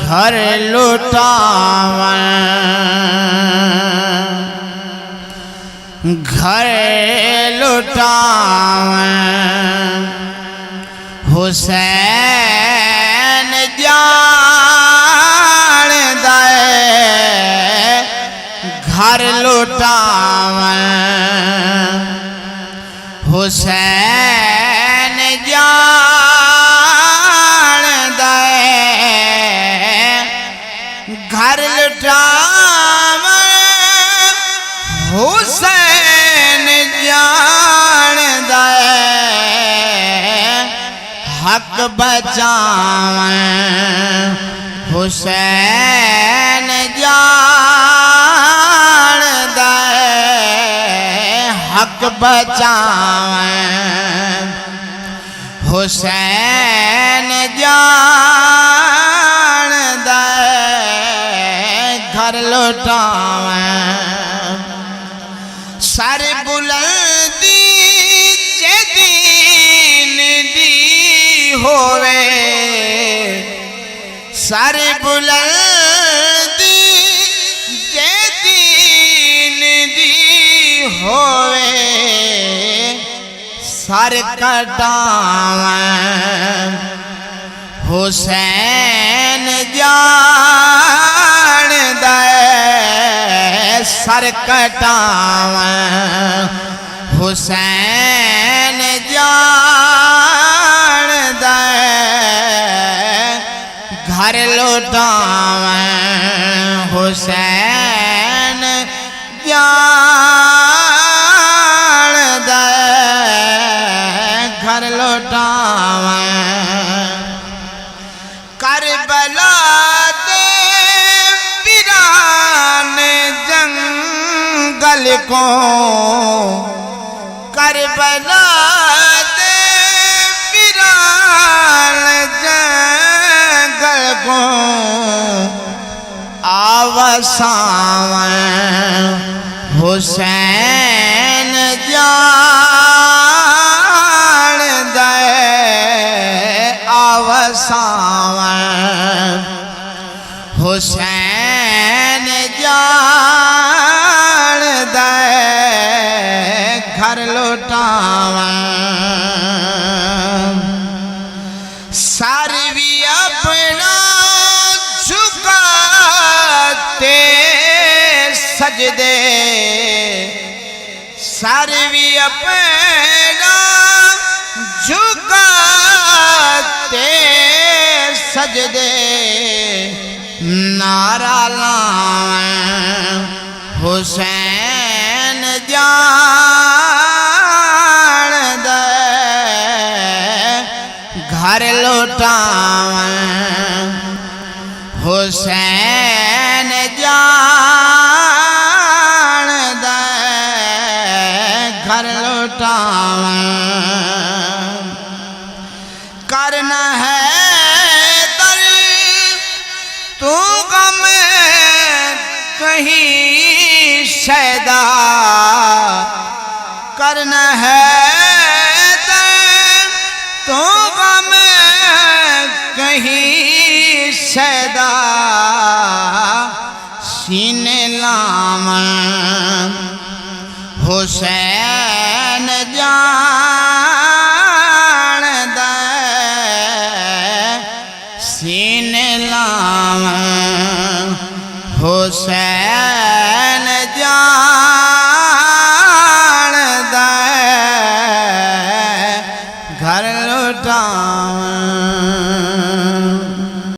घर लुटावन घर लुटावन हुसैन जान दे घर लुटावन हुसैन जान दे घर लुटावन हुसैन जान दे हक बचावन हुसैन जान दे हक बचावन हुसैन जान दे घर लुटावन सर बुलंदी जदीन दी होवे सर बुलंदी जदीन दी होवे सर कटावन हुसैन जान दे सर कटावन हुसैन जान दे घर लुटावन हुसैन जान दे घर लुटावन करबला दे वीरान जंगल को करबला दे वीरान जंगल को आवसावन हुसैन जान दे आवसावन हुसैन जान दे घर लुटावन सारवी अपना झुकाते सजदे सारवी अपना झुकाते सजदे नारा लावन हुसैन जान दे घर लुटावन हुसैन जान दे घर लुटावन करना है दर तू गम कहीं शैदा करना है दर तू गम कहीं शैदा सीने लावन हुसैन जान दे सीने लावन हुसैन जान दे घर लुटावन।